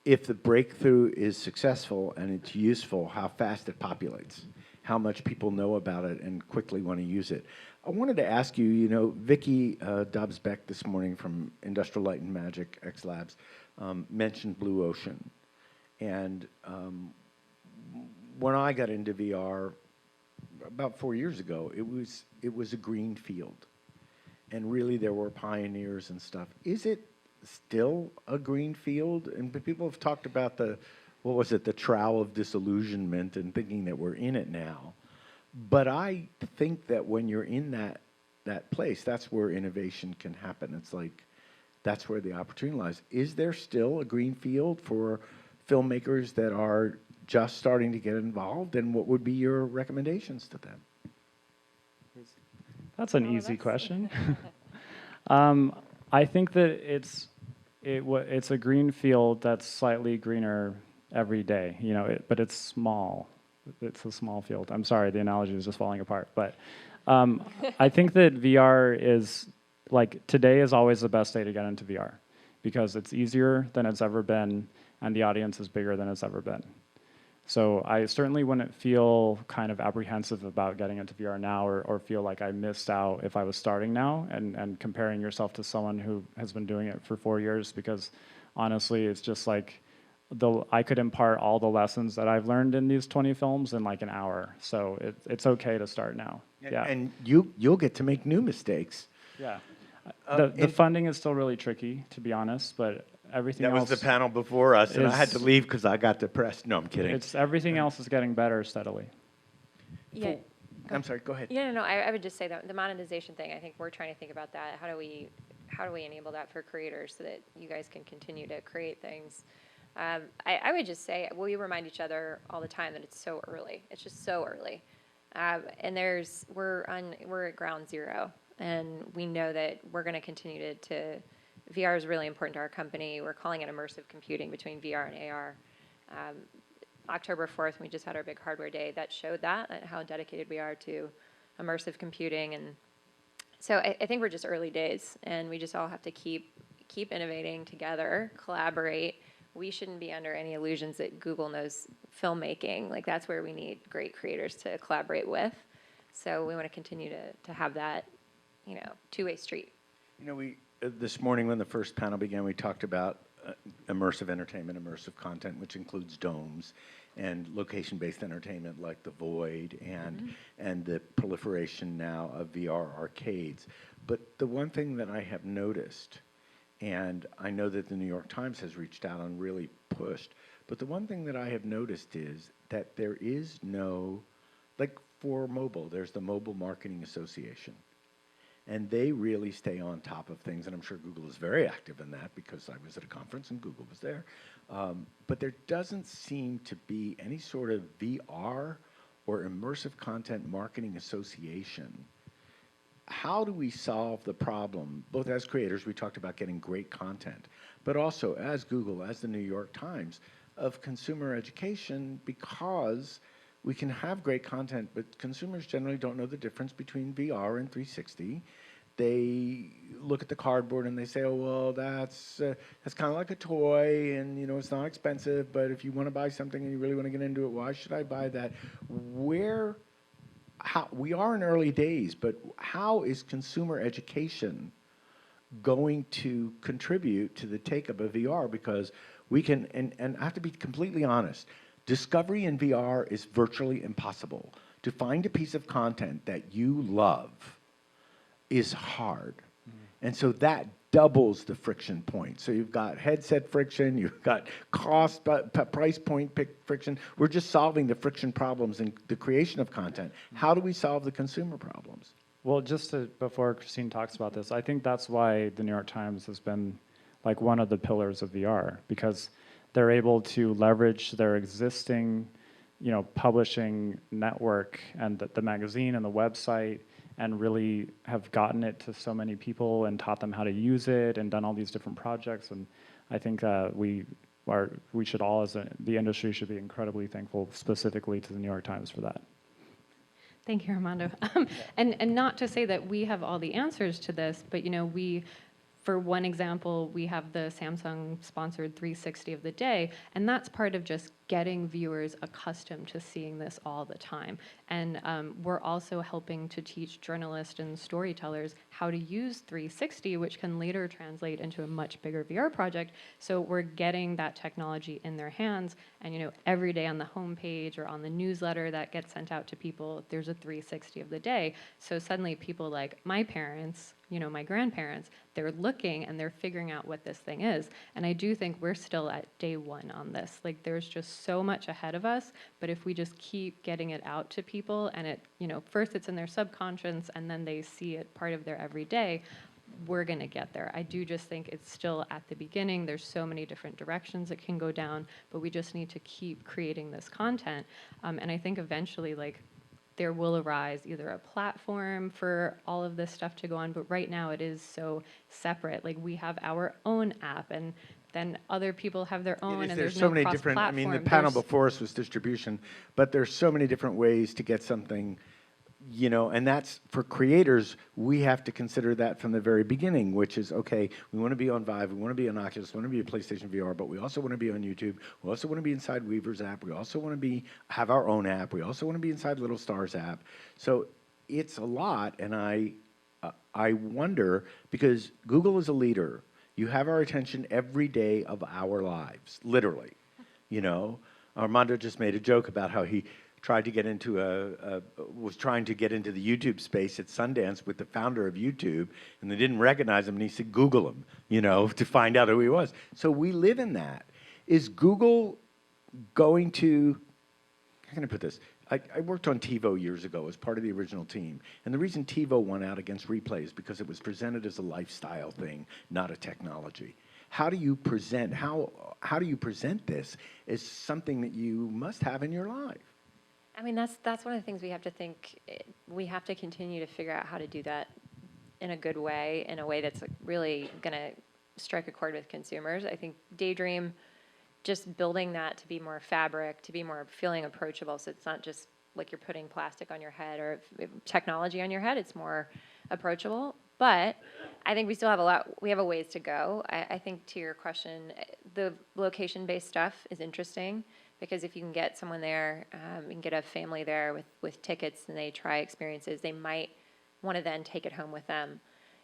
if the breakthrough is successful and it's useful, how fast it populates, how much people know about it and quickly want to use it. I wanted to ask you, you know, Vicki Dobbs-Beck this morning from Industrial Light and Magic X Labs mentioned Blue Ocean. And when I got into VR about 4 years ago, it was a green field. And really there were pioneers and stuff. Is it still a green field? And people have talked about the trowel of disillusionment and thinking that we're in it now. But I think that when you're in that place, that's where innovation can happen. It's like that's where the opportunity lies. Is there still a green field for filmmakers that are just starting to get involved? And what would be your recommendations to them? That's an easy question. I think that it's a green field that's slightly greener every day, but it's small. It's a small field. I'm sorry, the analogy is just falling apart. But I think that VR is, today is always the best day to get into VR because it's easier than it's ever been, and the audience is bigger than it's ever been. So I certainly wouldn't feel kind of apprehensive about getting into VR now or feel like I missed out if I was starting now and comparing yourself to someone who has been doing it for 4 years, because honestly, it's just like I could impart all the lessons that I've learned in these 20 films in like an hour. So it's okay to start now. Yeah. And you'll get to make new mistakes. Yeah. The funding is still really tricky, to be honest, but everything else... That was the panel before us, and I had to leave because I got depressed. No, I'm kidding. Everything else is getting better steadily. Yeah. I'm sorry, go ahead. Yeah, no, I would just say that the monetization thing, I think we're trying to think about that. How do we enable that for creators so that you guys can continue to create things? I would just say, we remind each other all the time that it's so early. It's just so early. And we're at ground zero, and we know that we're going to continue to VR is really important to our company. We're calling it immersive computing between VR and AR. October 4th, we just had our big hardware day that showed that, how dedicated we are to immersive computing. And so I think we're just early days, and we just all have to keep innovating together, collaborate. We shouldn't be under any illusions that Google knows filmmaking. Like, that's where we need great creators to collaborate with. So we want to continue to have that, two-way street. This morning when the first panel began, we talked about immersive entertainment, immersive content, which includes domes and location-based entertainment like The Void and the proliferation now of VR arcades. But the one thing that I have noticed, and I know that the New York Times has reached out and really pushed, but the one thing that I have noticed is that there is no, for mobile, there's the Mobile Marketing Association. And they really stay on top of things, and I'm sure Google is very active in that because I was at a conference and Google was there. But there doesn't seem to be any sort of VR or immersive content marketing association. How do we solve the problem, both as creators, we talked about getting great content, but also as Google, as the New York Times, of consumer education, because we can have great content, but consumers generally don't know the difference between VR and 360. They look at the cardboard and they say, oh, well, that's kind of like a toy, and it's not expensive, but if you want to buy something and you really want to get into it, why should I buy that? We are in early days, but how is consumer education going to contribute to the take-up of VR? Because we can, and I have to be completely honest, discovery in VR is virtually impossible. To find a piece of content that you love is hard. And so that doubles the friction point. So you've got headset friction, you've got cost, price point friction. We're just solving the friction problems in the creation of content. How do we solve the consumer problems? Well, before Christine talks about this, I think that's why the New York Times has been one of the pillars of VR, because they're able to leverage their existing, publishing network and the magazine and the website, and really have gotten it to so many people and taught them how to use it and done all these different projects. And I think we should all, the industry, should be incredibly thankful specifically to the New York Times for that. Thank you, Armando. And not to say that we have all the answers to this, but for one example, we have the Samsung sponsored 360 of the day, and that's part of just getting viewers accustomed to seeing this all the time. And we're also helping to teach journalists and storytellers how to use 360, which can later translate into a much bigger VR project. So we're getting that technology in their hands, and every day on the homepage or on the newsletter that gets sent out to people, there's a 360 of the day. So suddenly people like my parents, my grandparents, they're looking and they're figuring out what this thing is. And I do think we're still at day one on this. Like, there's just so much ahead of us, but if we just keep getting it out to people and it, first it's in their subconscious and then they see it part of their everyday, we're going to get there. I do just think it's still at the beginning. There's so many different directions it can go down, but we just need to keep creating this content. And I think eventually, there will arise either a platform for all of this stuff to go on, but right now it is so separate. Like, we have our own app, and then other people have their own, and there's so no many different, I mean, the cross-platform. panel There's- before us was distribution, but there's so many different ways to get something, and that's, for creators, we have to consider that from the very beginning, which is, okay, we want to be on Vive, we want to be on Oculus, we want to be a PlayStation VR, but we also want to be on YouTube, we also want to be inside Weaver's app, we also want to have our own app, we also want to be inside Little Star's app. So it's a lot, and I wonder, because Google is a leader, you have our attention every day of our lives, literally. Armando just made a joke about how he tried to get into was trying to get into the YouTube space at Sundance with the founder of YouTube, and they didn't recognize him, and he said, Google him, to find out who he was. So we live in that. Is Google going to, how can I put this? I worked on TiVo years ago as part of the original team, and the reason TiVo won out against Replay is because it was presented as a lifestyle thing, not a technology. How do you present this as something that you must have in your life? I mean, that's one of the things we have to think. We have to continue to figure out how to do that in a good way, in a way that's really going to strike a chord with consumers. I think Daydream, just building that to be more fabric, to be more feeling approachable, so it's not just like you're putting plastic on your head or technology on your head, it's more approachable. But I think we still have we have a ways to go. I think, to your question, the location-based stuff is interesting, because if you can get someone there, you can get a family there with tickets and they try experiences, they might want to then take it home with them.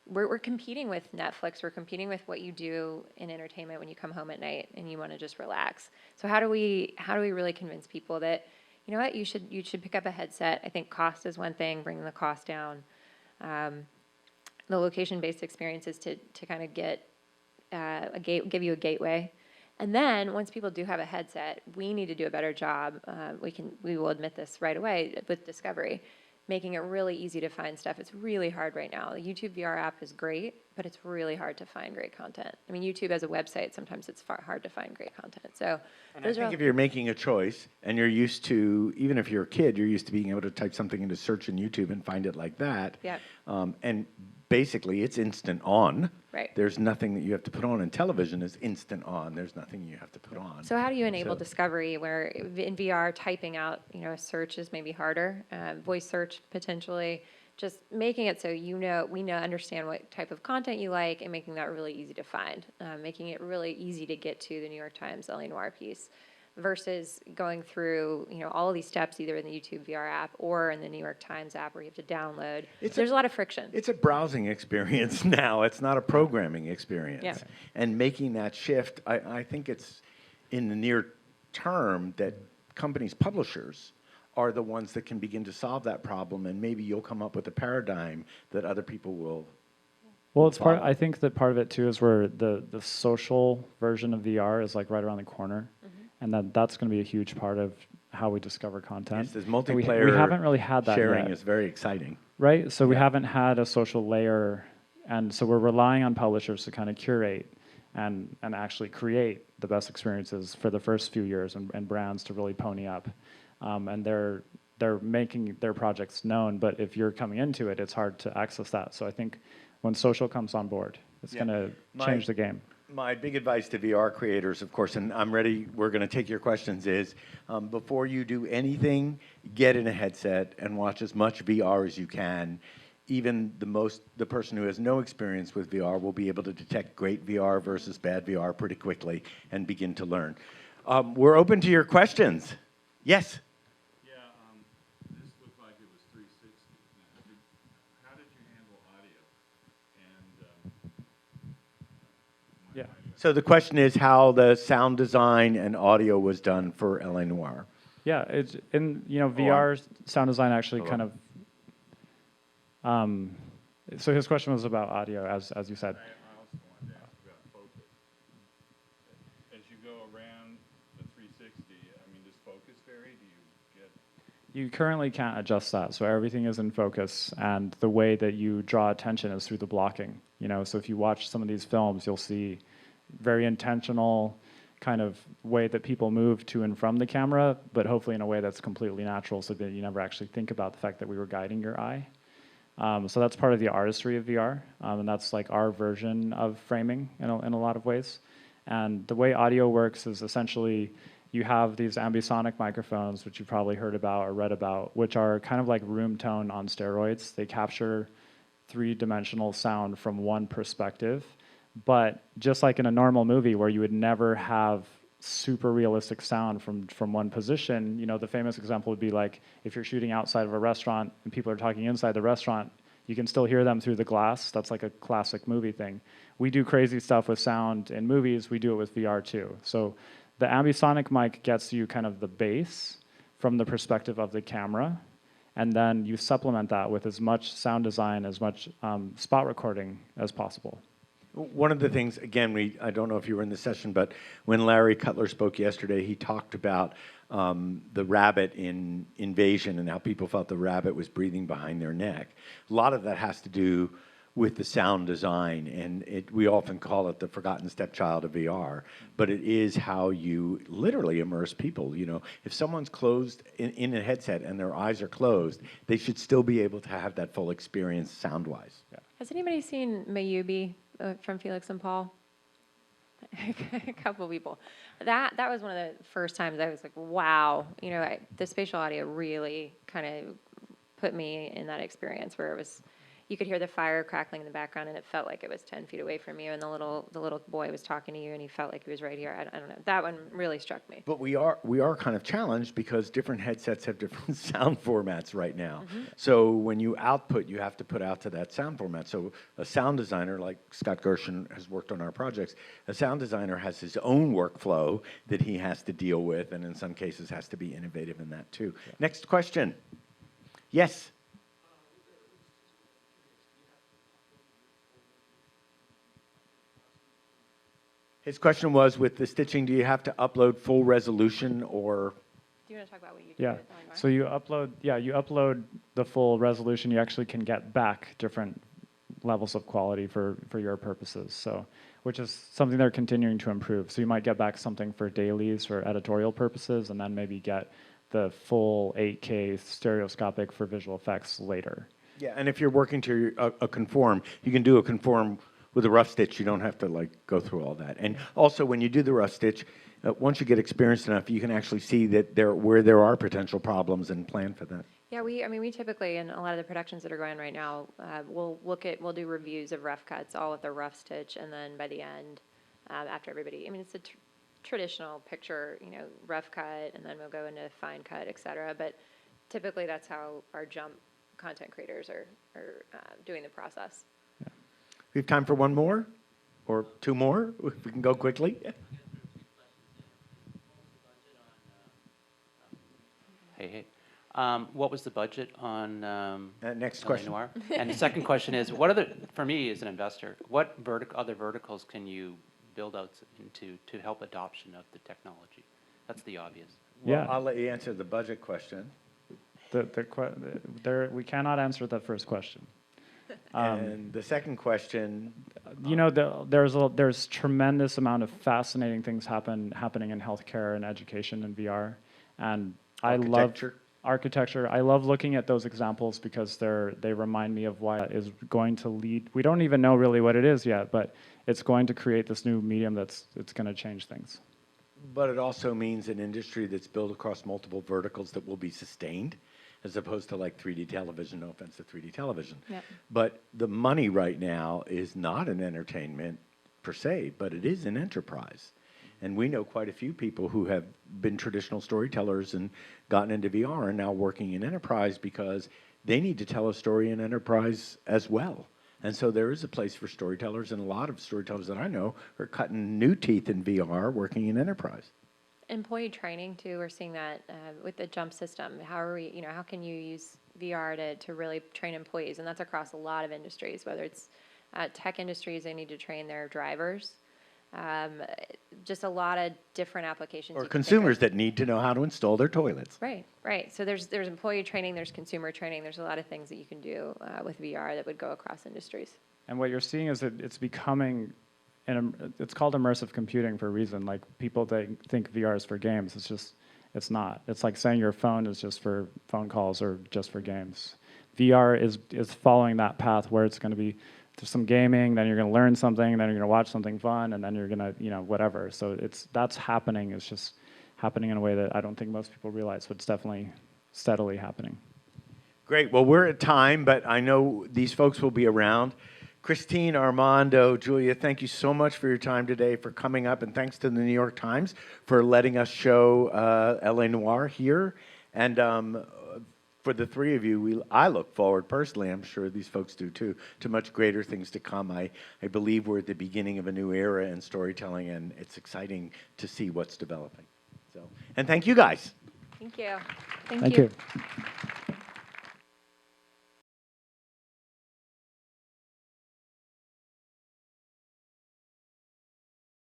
We're competing with Netflix. We're competing with what you do in entertainment when you come home at night and you want to just relax. So how do we really convince people that, what, you should pick up a headset? I think cost is one thing, bringing the cost down. The location-based experiences to kind of get give you a gateway. And then once people do have a headset, we need to do a better job. We will admit this right away with discovery, making it really easy to find stuff. It's really hard right now. The YouTube VR app is great, but it's really hard to find great content. I mean, YouTube as a website, sometimes it's hard to find great content. So and I think if you're making a choice and you're used to, even if you're a kid, you're used to being able to type something into search in YouTube and find it like that. Yeah. And basically, it's instant on. Right. There's nothing that you have to put on, and television is instant on. There's nothing you have to put on. So how do you enable discovery where in VR typing out, a search is maybe harder, voice search potentially, just making it so understand what type of content you like and making that really easy to find, making it really easy to get to the New York Times LA Noir piece, versus going through, all of these steps either in the YouTube VR app or in the New York Times app where you have to download. There's a lot of friction. It's a browsing experience now. It's not a programming experience. Yeah. And making that shift, I think it's in the near term that companies, publishers, are the ones that can begin to solve that problem, and maybe you'll come up with a paradigm that other people will. Well, I think that part of it too is where the social version of VR is like right around the corner. And that's going to be a huge part of how we discover content. Yes, this multiplayer we haven't really had that sharing yet. is very exciting. Right? So we haven't had a social layer, and so we're relying on publishers to kind of curate and actually create the best experiences for the first few years, and brands to really pony up. And they're making their projects known, but if you're coming into it, it's hard to access that. So I think when social comes on board, it's going to change the game. My big advice to VR creators, of course, and I'm ready, we're going to take your questions, is before you do anything, get in a headset and watch as much VR as you can. Even the person who has no experience with VR will be able to detect great VR versus bad VR pretty quickly and begin to learn. We're open to your questions. Yes? Yeah, this looked like it was 360. How did you handle audio? And Yeah. So the question is how the sound design and audio was done for LA Noire. Yeah, it's in VR sound design actually kind of. So his question was about audio, as you said. I also wanted to ask about focus. As you go around the 360, I mean, does focus vary? Do you get? You currently can't adjust that, so everything is in focus, and the way that you draw attention is through the blocking. So if you watch some of these films, you'll see very intentional kind of way that people move to and from the camera, but hopefully in a way that's completely natural so that you never actually think about the fact that we were guiding your eye. So that's part of the artistry of VR, and that's like our version of framing in a lot of ways. And the way audio works is essentially you have these ambisonic microphones, which you've probably heard about or read about, which are kind of like room tone on steroids. They capture three-dimensional sound from one perspective. But just like in a normal movie where you would never have super realistic sound from one position, the famous example would be like if you're shooting outside of a restaurant and people are talking inside the restaurant, you can still hear them through the glass. That's like a classic movie thing. We do crazy stuff with sound in movies. We do it with VR too. So the ambisonic mic gets you kind of the bass from the perspective of the camera, and then you supplement that with as much sound design, as much spot recording as possible. One of the things, again, I don't know if you were in the session, but when Larry Cutler spoke yesterday, he talked about the rabbit in Invasion and how people felt the rabbit was breathing behind their neck. A lot of that has to do with the sound design, and we often call it the forgotten stepchild of VR, but it is how you literally immerse people. If someone's closed in a headset and their eyes are closed, they should still be able to have that full experience sound-wise. Yeah. Has anybody seen Mayubi from Felix and Paul? A couple people. That was one of the first times I was like, wow. The spatial audio really kind of put me in that experience where it was, you could hear the fire crackling in the background, and it felt like it was 10 feet away from you, and the little boy was talking to you, and he felt like he was right here. I don't know. That one really struck me. But we are kind of challenged because different headsets have different sound formats right now. Mm-hmm. So when you output, you have to put out to that sound format. So a sound designer like Scott Gershon has worked on our projects. A sound designer has his own workflow that he has to deal with, and in some cases has to be innovative in that too. Yeah. Next question. Yes. His question was, with the stitching, do you have to upload full resolution or? Do you want to talk about what you do? Yeah. So you upload the full resolution. You actually can get back different levels of quality for your purposes. So, which is something they're continuing to improve. So you might get back something for dailies or editorial purposes, and then maybe get the full 8K stereoscopic for visual effects later. Yeah, and if you're working to a conform, you can do a conform with a rough stitch. You don't have to go through all that. And also, when you do the rough stitch, once you get experienced enough, you can actually see that where there are potential problems and plan for that. Yeah, we typically, in a lot of the productions that are going right now, we'll do reviews of rough cuts, all with the rough stitch, and then by the end, after everybody, it's a traditional picture, rough cut, and then we'll go into fine cut, et cetera. But typically, that's how our jump content creators are doing the process. We have time for one more or two more, if we can go quickly. Hey. What was the budget on next question? Noir? And the second question is, for me as an investor, what other verticals can you build out into to help adoption of the technology? That's the obvious. Well, I'll let you answer the budget question. We cannot answer that first question. And the second question, there's tremendous amount of fascinating things happening in healthcare and education and VR, and I love architecture. I love looking at those examples because they remind me of why it is going to lead. We don't even know really what it is yet, but it's going to create this new medium it's going to change things. But it also means an industry that's built across multiple verticals that will be sustained, as opposed to 3D television, no offense to 3D television. Yep. But the money right now is not in entertainment per se, but it is in enterprise. And we know quite a few people who have been traditional storytellers and gotten into VR and now working in enterprise because they need to tell a story in enterprise as well. And so there is a place for storytellers, and a lot of storytellers that I know are cutting new teeth in VR working in enterprise. Employee training too, we're seeing that with the jump system. How are we, how can you use VR to really train employees? And that's across a lot of industries, whether it's tech industries, they need to train their drivers. Just a lot of different applications. Or consumers that need to know how to install their toilets. Right, right. So there's employee training, there's consumer training, there's a lot of things that you can do with VR that would go across industries. And what you're seeing is that it's becoming, it's called immersive computing for a reason. Like people think VR is for games. It's not. It's like saying your phone is just for phone calls or just for games. VR is following that path where it's going to be there's some gaming, then you're going to learn something, then you're going to watch something fun, and then you're going to, whatever. So that's happening. It's just happening in a way that I don't think most people realize, but it's definitely steadily happening. Great. Well, we're at time, but I know these folks will be around. Christine, Armando, Julia, thank you so much for your time today, for coming up, and thanks to the New York Times for letting us show LA Noir here. And for the three of you, I look forward personally, I'm sure these folks do too, to much greater things to come. I believe we're at the beginning of a new era in storytelling, and it's exciting to see what's developing. And thank you guys. Thank you. Thank you.